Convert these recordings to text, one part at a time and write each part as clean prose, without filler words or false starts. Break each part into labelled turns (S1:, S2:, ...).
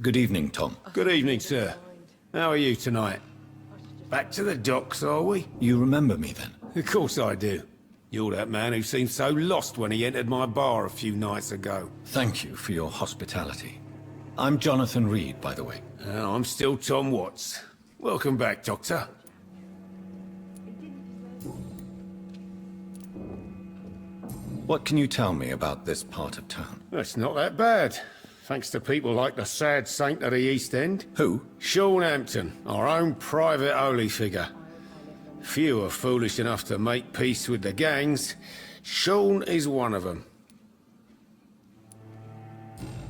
S1: Good evening, Tom.
S2: Good evening, sir. How are you tonight? Back to the docks, are we?
S1: You remember me then?
S2: Of course I do. You're that man who seemed so lost when he entered my bar a few nights ago.
S1: Thank you for your hospitality. I'm Jonathan Reed, by the way.
S2: I'm still Tom Watts. Welcome back, Doctor.
S1: What can you tell me about this part of town?
S2: It's not that bad. Thanks to people like the sad saint of the East End.
S1: Who?
S2: Sean Hampton, our own private holy figure. Few are foolish enough to make peace with the gangs. Sean is one of them.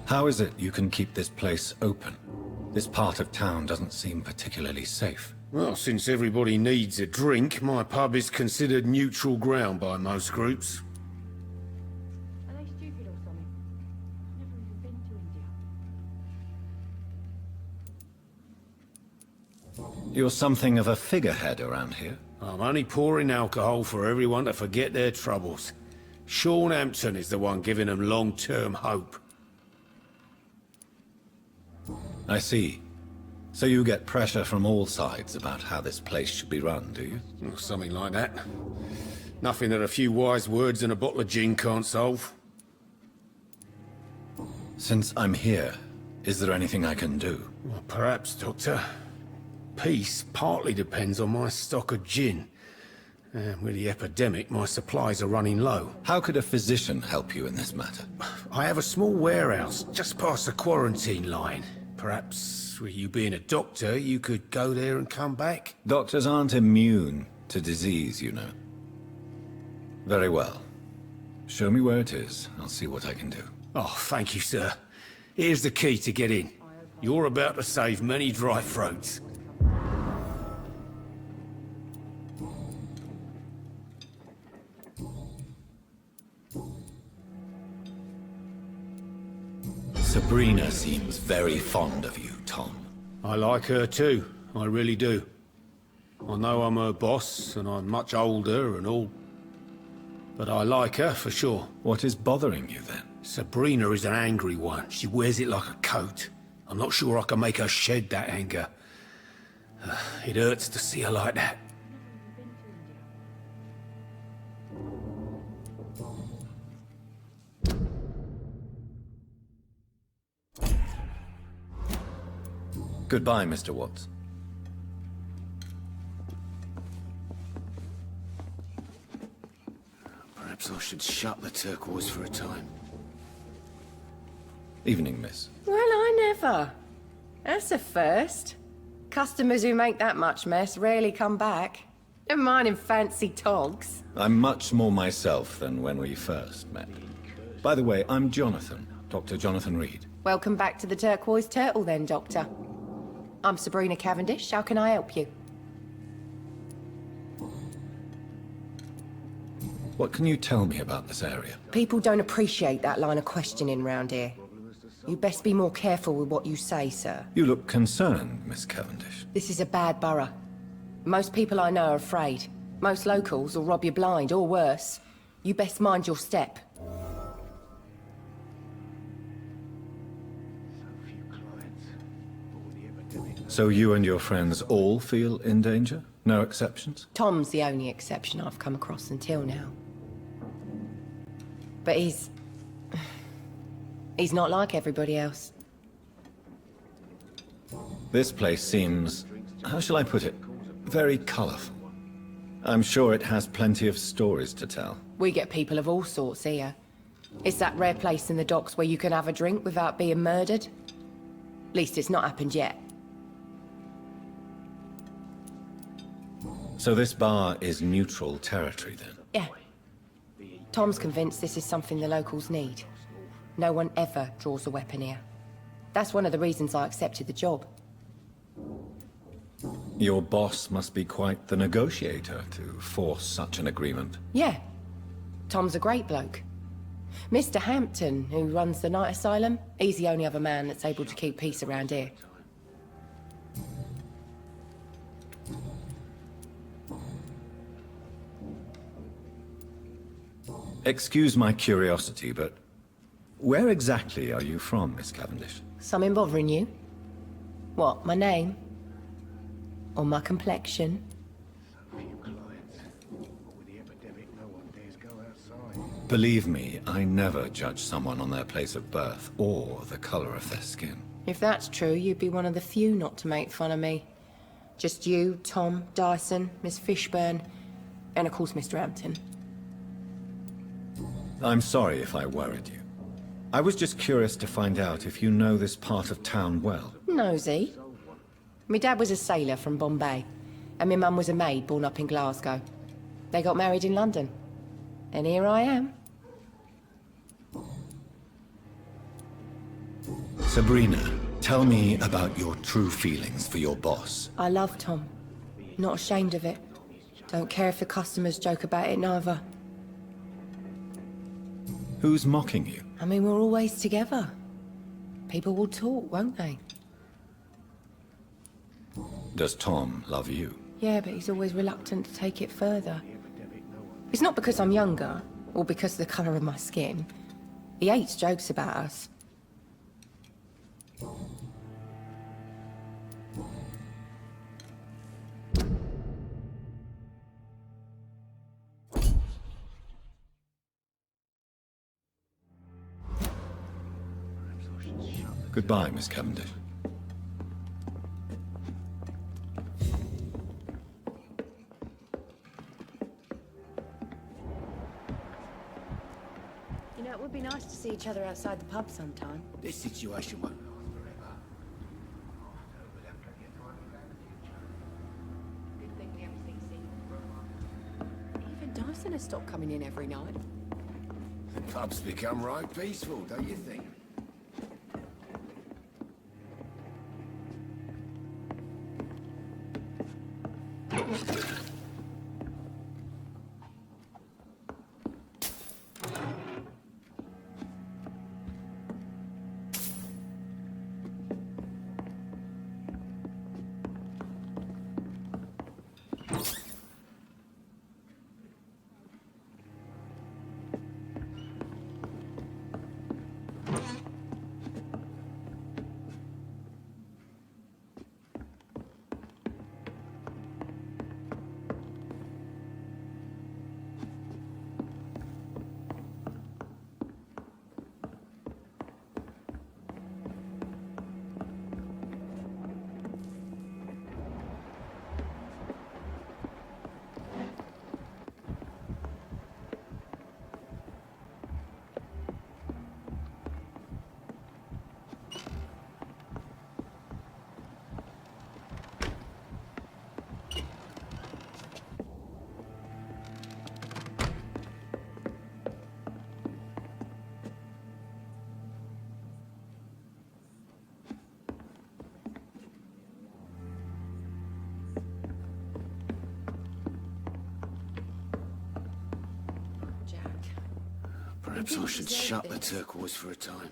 S1: How is it you can keep this place open? This part of town doesn't seem particularly safe.
S2: Well, since everybody needs a drink, my pub is considered neutral ground by most groups.
S3: Are they stupid or something? I've never even been to India.
S1: You're something of a figurehead around here.
S2: I'm only pouring alcohol for everyone to forget their troubles. Sean Hampton is the one giving them long-term hope.
S1: I see. So you get pressure from all sides about how this place should be run, do you?
S2: Something like that. Nothing that a few wise words and a bottle of gin can't solve.
S1: Since I'm here, is there anything I can do?
S2: Well, perhaps, Doctor. Peace partly depends on my stock of gin. With the epidemic, my supplies are running low.
S1: How could a physician help you in this matter?
S2: I have a small warehouse just past the quarantine line. Perhaps, with you being a doctor, you could go there and come back?
S1: Doctors aren't immune to disease, you know. Very well. Show me where it is. I'll see what I can do.
S2: Oh, thank you, sir. Here's the key to get in. You're about to save many dry throats.
S1: Sabrina seems very fond of you, Tom.
S2: I like her too, I really do. I know I'm her boss, and I'm much older and all. But I like her, for sure.
S1: What is bothering you, then?
S2: Sabrina is an angry one. She wears it like a coat. I'm not sure I can make her shed that anger. It hurts to see her like that.
S1: Goodbye, Mr. Watts.
S2: Perhaps I should shut the turquoise for a time.
S1: Evening, miss.
S3: Well, I never. That's a first. Customers who make that much mess rarely come back. Never mind in fancy togs.
S1: I'm much more myself than when we first met. By the way, I'm Jonathan, Dr. Jonathan Reed.
S3: Welcome back to the Turquoise Turtle then, Doctor. I'm Sabrina Cavendish. How can I help you?
S1: What can you tell me about this area?
S3: People don't appreciate that line of questioning round here. You best be more careful with what you say, sir.
S1: You look concerned, Miss Cavendish.
S3: This is a bad borough. Most people I know are afraid. Most locals will rob you blind, or worse. You best mind your step.
S1: So you and your friends all feel in danger? No exceptions?
S3: Tom's the only exception I've come across until now. But he's not like everybody else.
S1: This place seems, how shall I put it, very colorful. I'm sure it has plenty of stories to tell.
S3: We get people of all sorts here. It's that rare place in the docks where you can have a drink without being murdered. At least it's not happened yet.
S1: So this bar is neutral territory, then?
S3: Yeah. Tom's convinced this is something the locals need. No one ever draws a weapon here. That's one of the reasons I accepted the job.
S1: Your boss must be quite the negotiator to force such an agreement.
S3: Yeah. Tom's a great bloke. Mr. Hampton, who runs the night asylum, he's the only other man that's able to keep peace around here.
S1: Excuse my curiosity, but where exactly are you from, Miss Cavendish?
S3: Something bothering you? What, my name? Or my complexion?
S1: Believe me, I never judge someone on their place of birth or the color of their skin.
S3: If that's true, you'd be one of the few not to make fun of me. Just you, Tom, Dyson, Miss Fishburne, and of course Mr. Hampton.
S1: I'm sorry if I worried you. I was just curious to find out if you know this part of town well.
S3: Nosy. My dad was a sailor from Bombay, and my mum was a maid born up in Glasgow. They got married in London. And here I am.
S1: Sabrina, tell me about your true feelings for your boss.
S3: I love Tom. Not ashamed of it. Don't care if the customers joke about it neither.
S1: Who's mocking you?
S3: I mean, we're always together. People will talk, won't they?
S1: Does Tom love you?
S3: Yeah, but he's always reluctant to take it further. It's not because I'm younger, or because of the colour of my skin. He hates jokes about us.
S1: Goodbye, Miss Cavendish.
S3: You know, it would be nice to see each other outside the pub sometime.
S2: This situation won't last forever.
S3: Even Dyson has stopped coming in every night.
S2: The pub's become right peaceful, don't you think? Perhaps I should shut the turquoise for a time.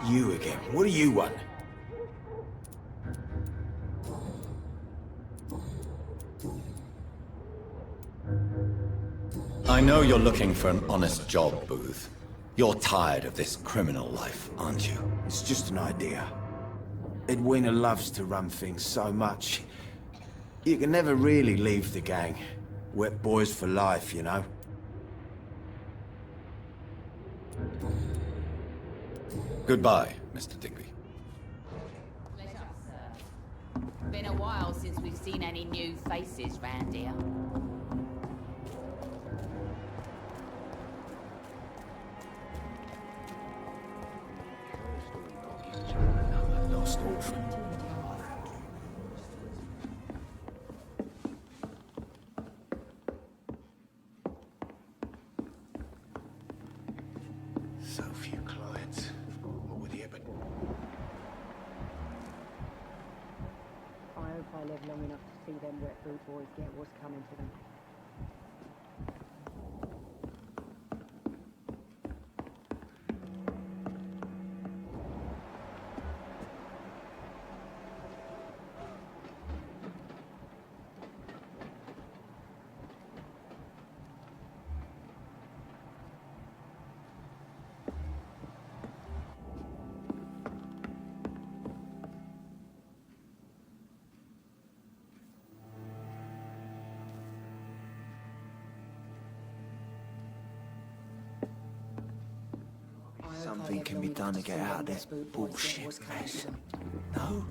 S4: You again. What do you want?
S1: I know you're looking for an honest job, Booth. You're tired of this criminal life, aren't you?
S4: It's just an idea. Edwina loves to run things so much. You can never really leave the gang. Wet boys for life, you know?
S1: Goodbye, Mr. Digby.
S5: Pleasure, sir. Been a while since we've seen any new faces round here.
S4: Lost orphan. So few clients. What with you, but
S3: I hope I live long enough to see them wet boot boys get what's coming to them.
S4: something can be done to get out of this bullshit mess. No?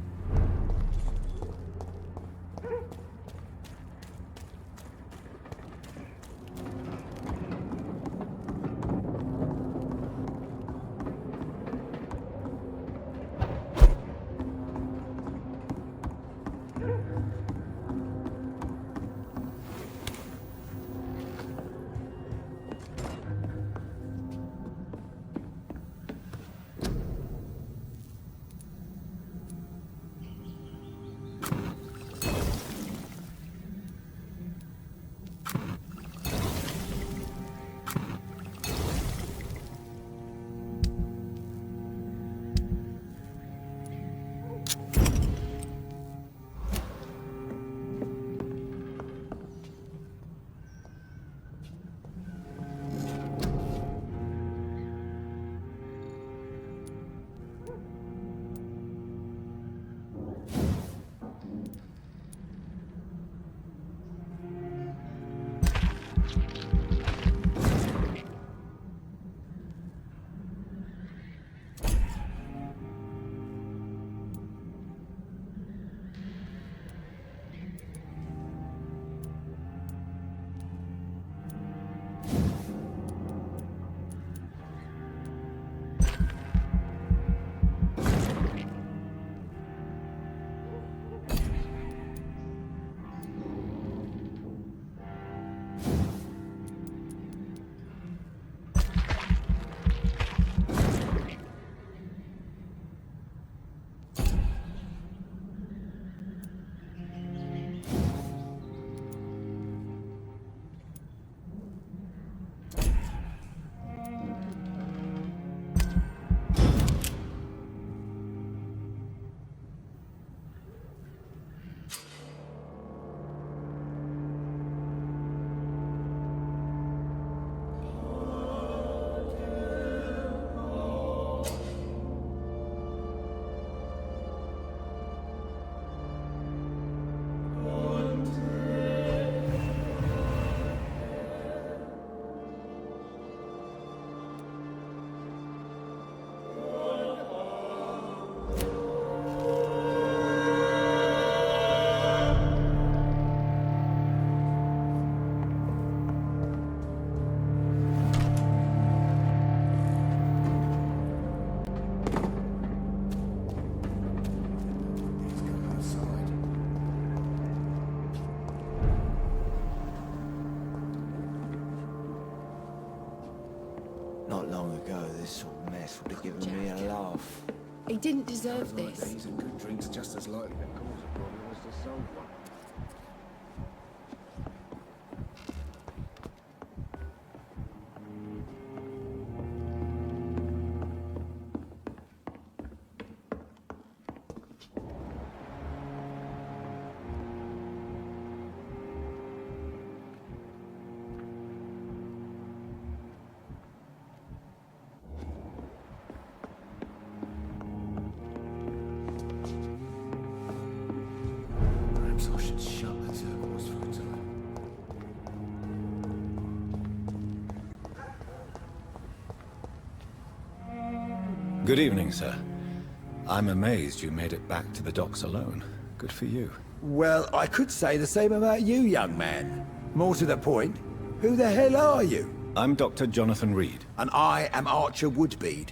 S4: Not long ago, this sort of mess would have given me a laugh.
S3: He didn't deserve this.
S6: Days and good drinks just as likely to cause a problem as to solve one.
S1: Good evening, sir. I'm amazed you made it back to the docks alone. Good for you.
S4: Well, I could say the same about you, young man. More to the point, who the hell are you?
S1: I'm Dr. Jonathan Reed.
S4: And I am Archer Woodbead.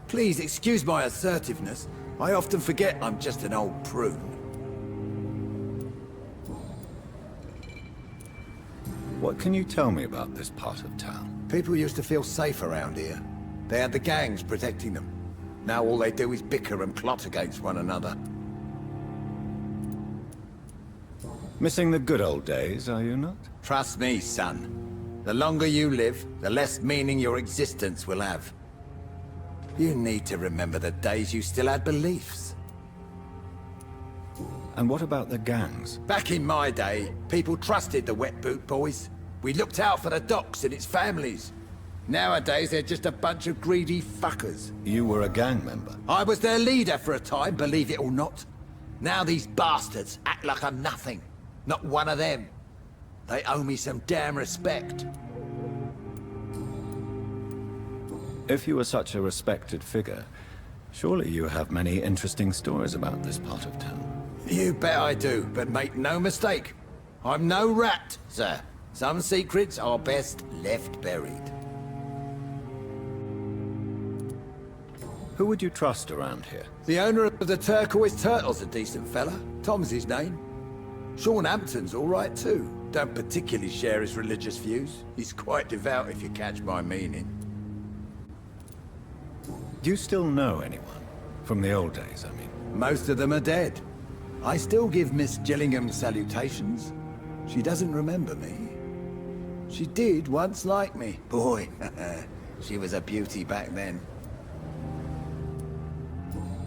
S4: Please excuse my assertiveness. I often forget I'm just an old prune.
S1: What can you tell me about this part of town?
S4: People used to feel safe around here. They had the gangs protecting them. Now all they do is bicker and plot against one another.
S1: Missing the good old days, are you not?
S4: Trust me, son. The longer you live, the less meaning your existence will have. You need to remember the days you still had beliefs.
S1: And what about the gangs?
S4: Back in my day, people trusted the wet boot boys. We looked out for the docks and its families. Nowadays, they're just a bunch of greedy fuckers.
S1: You were a gang member.
S4: I was their leader for a time, believe it or not. Now these bastards act like I'm nothing. Not one of them. They owe me some damn respect.
S1: If you were such a respected figure, surely you have many interesting stories about this part of town.
S4: You bet I do, but make no mistake. I'm no rat, sir. Some secrets are best left buried.
S1: Who would you trust around here?
S4: The owner of the Turquoise Turtle's a decent fella. Tom's his name. Sean Hampton's all right too. Don't particularly share his religious views. He's quite devout if you catch my meaning.
S1: Do you still know anyone? From the old days, I mean.
S4: Most of them are dead. I still give Miss Gillingham salutations. She doesn't remember me. She did once like me. Boy, she was a beauty back then.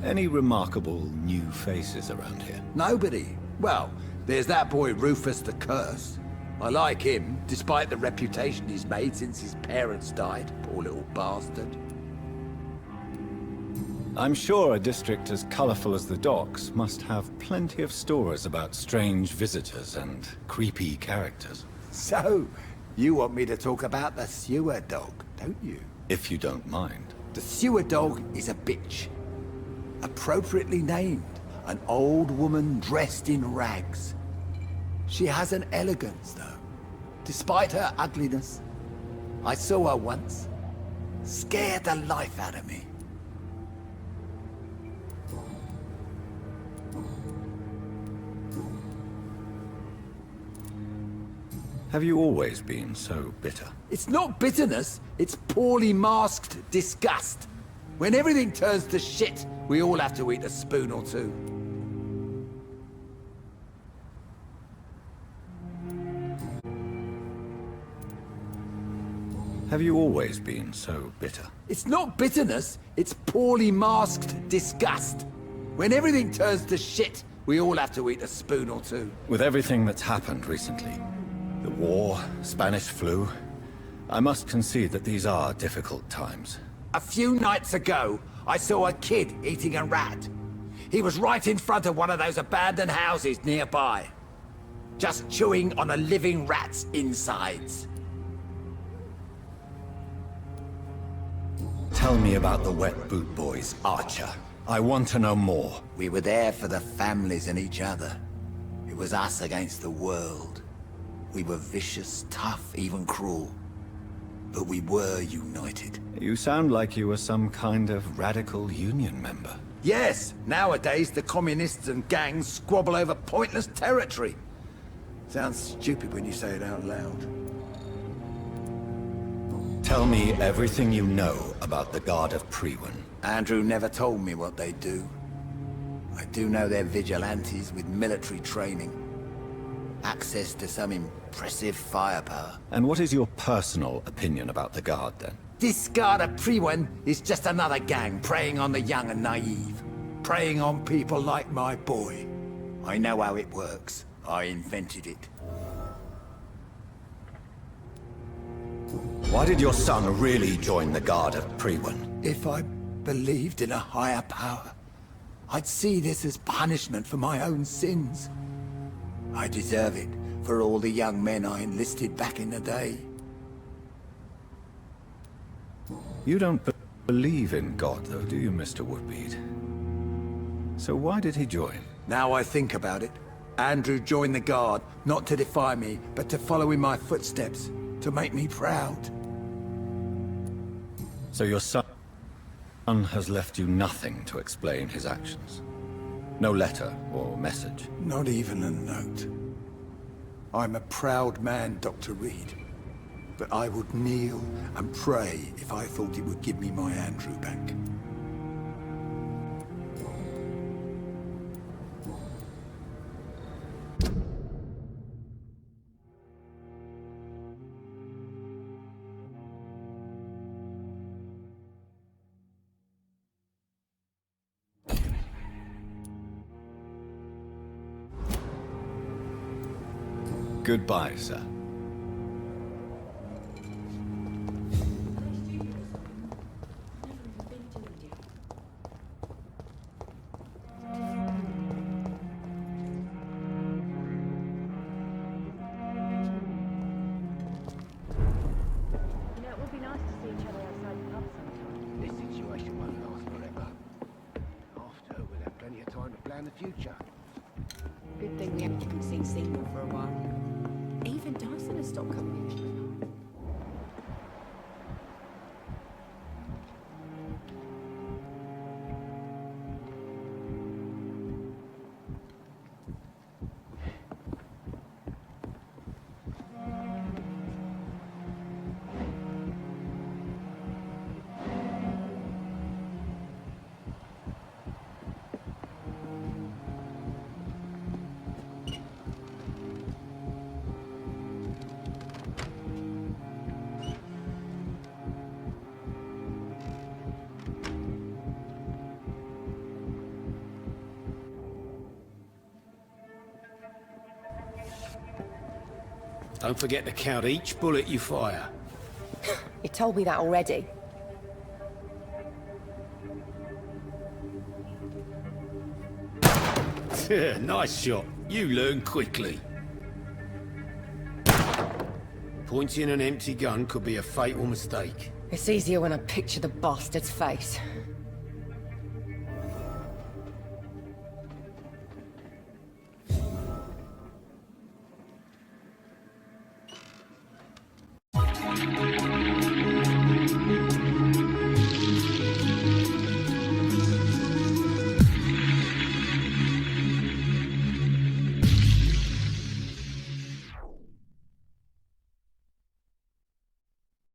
S1: Any remarkable new faces around here?
S4: Nobody. Well, there's that boy Rufus the Curse. I like him, despite the reputation he's made since his parents died. Poor little bastard.
S1: I'm sure a district as colorful as the docks must have plenty of stories about strange visitors and creepy characters.
S4: So, you want me to talk about the sewer dog, don't you?
S1: If you don't mind.
S4: The sewer dog is a bitch. Appropriately named, an old woman dressed in rags. She has an elegance, though, despite her ugliness. I saw her once. Scared the life out of me.
S1: Have you always been so bitter?
S4: It's not bitterness, it's poorly masked disgust. When everything turns to shit, we all have to eat a spoon or two.
S1: Have you always been so bitter?
S4: It's not bitterness, it's poorly masked disgust. When everything turns to shit, we all have to eat a spoon or two.
S1: With everything that's happened recently, the war, Spanish flu, I must concede that these are difficult times.
S4: A few nights ago, I saw a kid eating a rat. He was right in front of one of those abandoned houses nearby. Just chewing on a living rat's insides.
S1: Tell me about the Wet Boot Boys, Archer. I want to know more.
S4: We were there for the families and each other. It was us against the world. We were vicious, tough, even cruel. But we were united.
S1: You sound like you were some kind of radical union member.
S4: Yes, nowadays the communists and gangs squabble over pointless territory. Sounds stupid when you say it out loud.
S1: Tell me everything you know about the Guard of Priwen.
S4: Andrew never told me what they do. I do know they're vigilantes with military training. Access to some impressive firepower.
S1: And what is your personal opinion about the Guard, then?
S4: This Guard of Priwen is just another gang preying on the young and naive. Preying on people like my boy. I know how it works. I invented it.
S1: Why did your son really join the Guard of Priwen?
S4: If I believed in a higher power, I'd see this as punishment for my own sins. I deserve it for all the young men I enlisted back in the day.
S1: You don't believe in God, though, do you, Mr. Woodbead? So why did he join?
S4: Now I think about it, Andrew joined the Guard, not to defy me, but to follow in my footsteps, to make me proud.
S1: So your son has left you nothing to explain his actions? No letter or message?
S4: Not even a note. I'm a proud man, Dr. Reed. But I would kneel and pray if I thought it would give me my Andrew back.
S1: Goodbye, sir.
S6: Future.
S5: Good thing we haven't seen Seymour for a while. Even Dyson has stopped coming in.
S2: Don't forget to count each bullet you fire.
S3: You told me that already.
S2: Nice shot. You learn quickly. Pointing an empty gun could be a fatal mistake.
S3: It's easier when I picture the bastard's face.